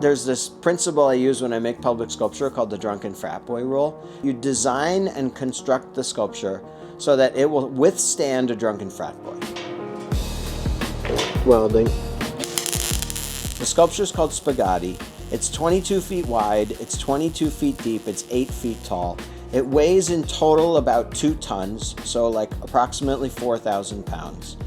There's this principle I use when I make public sculpture called the drunken frat boy rule. You design and construct the sculpture so that it will withstand a drunken frat boy. Welding. The sculpture is called SPEGODY. It's 22 feet wide, it's 22 feet deep, it's 8 feet tall. It weighs in total about 2 tons, so like approximately 4,000 pounds.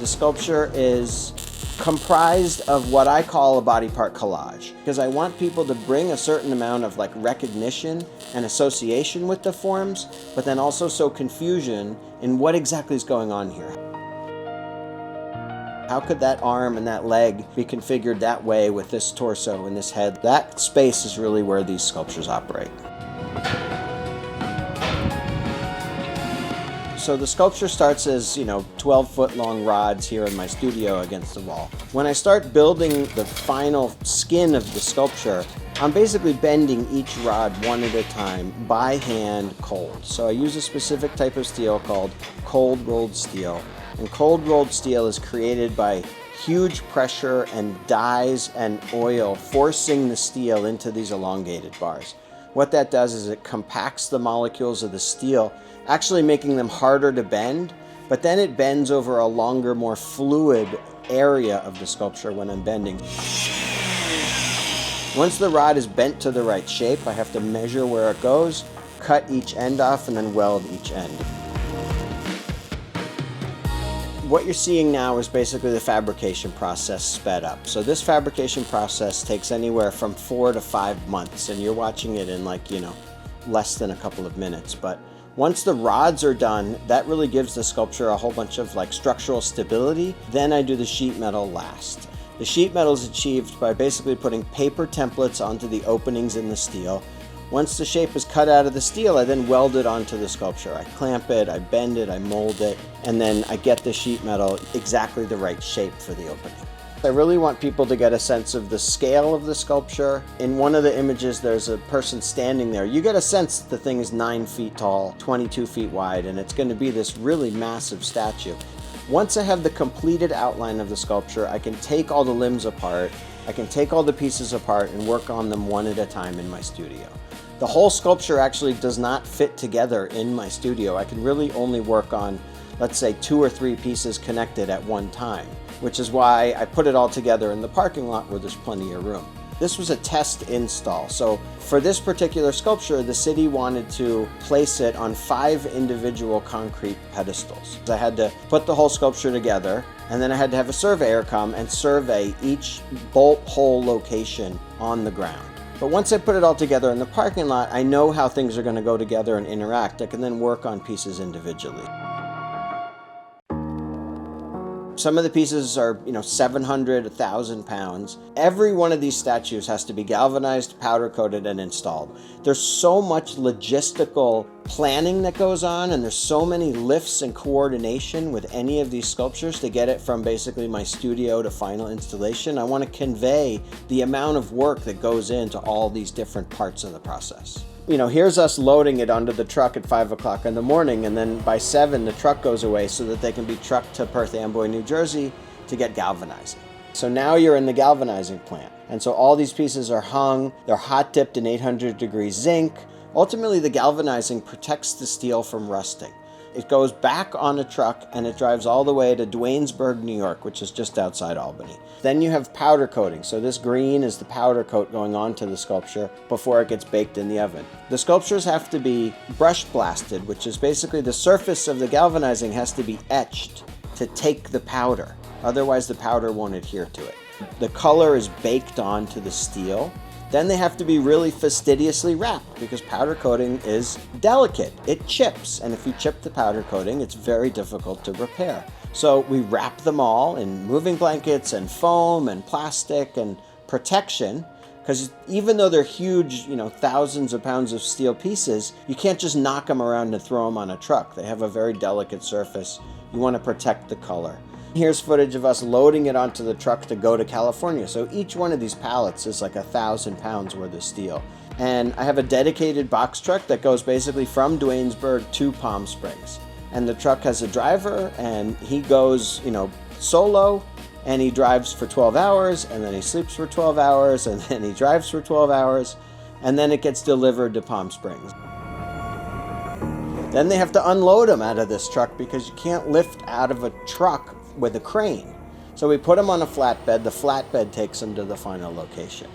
The sculpture is comprised of what I call a body part collage, because I want people to bring a certain amount of like recognition and association with the forms, but then also show confusion in what exactly is going on here. How could that arm and that leg be configured that way with this torso and this head? That space is really where these sculptures operate. So the sculpture starts as, 12-foot long rods here in my studio against the wall. When I start building the final skin of the sculpture, I'm basically bending each rod one at a time by hand cold. So I use a specific type of steel called cold rolled steel. And cold rolled steel is created by huge pressure and dyes and oil forcing the steel into these elongated bars. What that does is it compacts the molecules of the steel, actually making them harder to bend, but then it bends over a longer, more fluid area of the sculpture when I'm bending. Once the rod is bent to the right shape, I have to measure where it goes, cut each end off, and then weld each end. What you're seeing now is basically the fabrication process sped up. So this fabrication process takes anywhere from 4 to 5 months, and you're watching it in less than a couple of minutes. But once the rods are done, that really gives the sculpture a whole bunch of structural stability. Then I do the sheet metal last. The sheet metal is achieved by basically putting paper templates onto the openings in the steel. Once the shape is cut out of the steel, I then weld it onto the sculpture. I clamp it, I bend it, I mold it, and then I get the sheet metal exactly the right shape for the opening. I really want people to get a sense of the scale of the sculpture. In one of the images, there's a person standing there. You get a sense that the thing is 9 feet tall, 22 feet wide, and it's going to be this really massive statue. Once I have the completed outline of the sculpture, I can take all the limbs apart, I can take all the pieces apart and work on them one at a time in my studio. The whole sculpture actually does not fit together in my studio. I can really only work on, let's say, 2 or 3 pieces connected at one time, which is why I put it all together in the parking lot where there's plenty of room. This was a test install. So for this particular sculpture, the city wanted to place it on 5 individual concrete pedestals. I had to put the whole sculpture together, and then I had to have a surveyor come and survey each bolt hole location on the ground. But once I put it all together in the parking lot, I know how things are going to go together and interact. I can then work on pieces individually. Some of the pieces are, 700, 1,000 pounds. Every one of these statues has to be galvanized, powder coated, and installed. There's so much logistical planning that goes on, and there's so many lifts and coordination with any of these sculptures to get it from basically my studio to final installation. I want to convey the amount of work that goes into all these different parts of the process. Here's us loading it onto the truck at 5 o'clock in the morning, and then by 7 the truck goes away so that they can be trucked to Perth Amboy, New Jersey to get galvanizing. So now you're in the galvanizing plant. And so all these pieces are hung, they're hot dipped in 800 degree zinc. Ultimately, the galvanizing protects the steel from rusting. It goes back on a truck and it drives all the way to Duanesburg, New York, which is just outside Albany. Then you have powder coating. So this green is the powder coat going onto the sculpture before it gets baked in the oven. The sculptures have to be brush blasted, which is basically the surface of the galvanizing has to be etched to take the powder. Otherwise, the powder won't adhere to it. The color is baked onto the steel. Then they have to be really fastidiously wrapped because powder coating is delicate. It chips, and if you chip the powder coating, it's very difficult to repair. So we wrap them all in moving blankets and foam and plastic and protection, because even though they're huge, thousands of pounds of steel pieces, you can't just knock them around and throw them on a truck. They have a very delicate surface. You want to protect the color. Here's footage of us loading it onto the truck to go to California. So each one of these pallets is like 1,000 pounds worth of steel. And I have a dedicated box truck that goes basically from Duanesburg to Palm Springs. And the truck has a driver, and he goes, solo, and he drives for 12 hours, and then he sleeps for 12 hours, and then he drives for 12 hours, and then it gets delivered to Palm Springs. Then they have to unload him out of this truck because you can't lift out of a truck with a crane. So we put him on a flatbed. The flatbed takes him to the final location.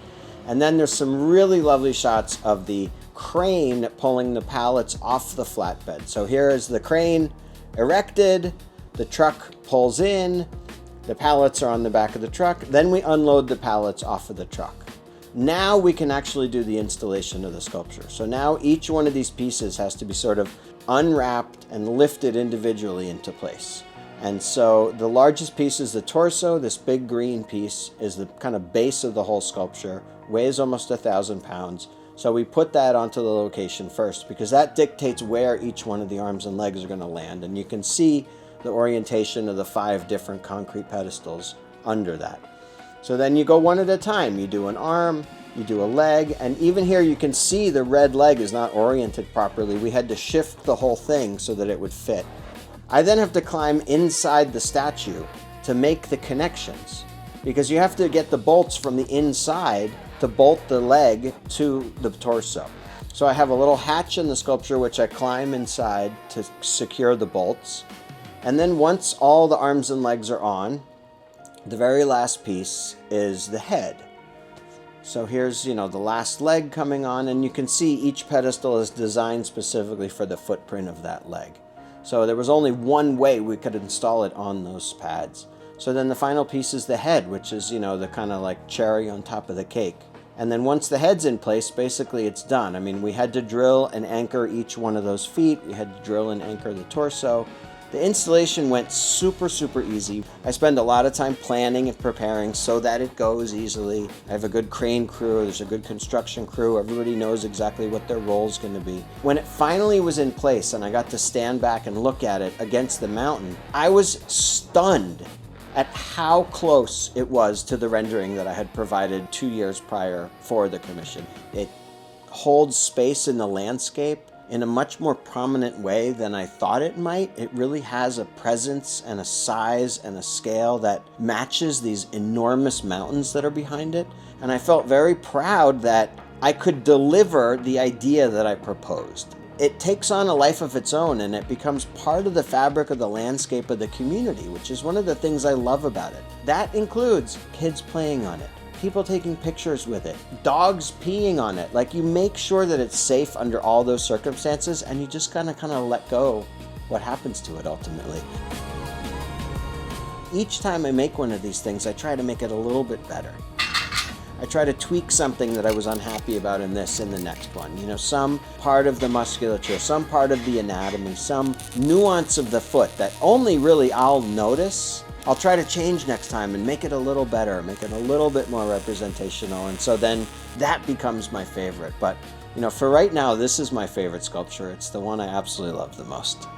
And then there's some really lovely shots of the crane pulling the pallets off the flatbed. So here is the crane erected, the truck pulls in, the pallets are on the back of the truck, then we unload the pallets off of the truck. Now we can actually do the installation of the sculpture. So now each one of these pieces has to be sort of unwrapped and lifted individually into place. And so the largest piece is the torso. This big green piece is the kind of base of the whole sculpture, weighs almost 1,000 pounds. So we put that onto the location first because that dictates where each one of the arms and legs are going to land. And you can see the orientation of the 5 different concrete pedestals under that. So then you go one at a time. You do an arm, you do a leg, and even here you can see the red leg is not oriented properly. We had to shift the whole thing so that it would fit. I then have to climb inside the statue to make the connections because you have to get the bolts from the inside to bolt the leg to the torso. So I have a little hatch in the sculpture which I climb inside to secure the bolts. And then once all the arms and legs are on, the very last piece is the head. So here's, the last leg coming on, and you can see each pedestal is designed specifically for the footprint of that leg. So there was only one way we could install it on those pads. So then the final piece is the head, which is, the kind of like cherry on top of the cake. And then once the head's in place, basically it's done. I mean, we had to drill and anchor each one of those feet. We had to drill and anchor the torso. The installation went super, super easy. I spend a lot of time planning and preparing so that it goes easily. I have a good crane crew, there's a good construction crew, everybody knows exactly what their role is going to be. When it finally was in place and I got to stand back and look at it against the mountain, I was stunned at how close it was to the rendering that I had provided 2 years prior for the commission. It holds space in the landscape in a much more prominent way than I thought it might. It really has a presence and a size and a scale that matches these enormous mountains that are behind it. And I felt very proud that I could deliver the idea that I proposed. It takes on a life of its own and it becomes part of the fabric of the landscape of the community, which is one of the things I love about it. That includes kids playing on it, people taking pictures with it, dogs peeing on it. Like, you make sure that it's safe under all those circumstances and you just kind of let go what happens to it ultimately. Each time I make one of these things, I try to make it a little bit better. I try to tweak something that I was unhappy about in the next one. Some part of the musculature, some part of the anatomy, some nuance of the foot that only really I'll notice. I'll try to change next time and make it a little better, make it a little bit more representational. And so then that becomes my favorite. But, for right now, this is my favorite sculpture. It's the one I absolutely love the most.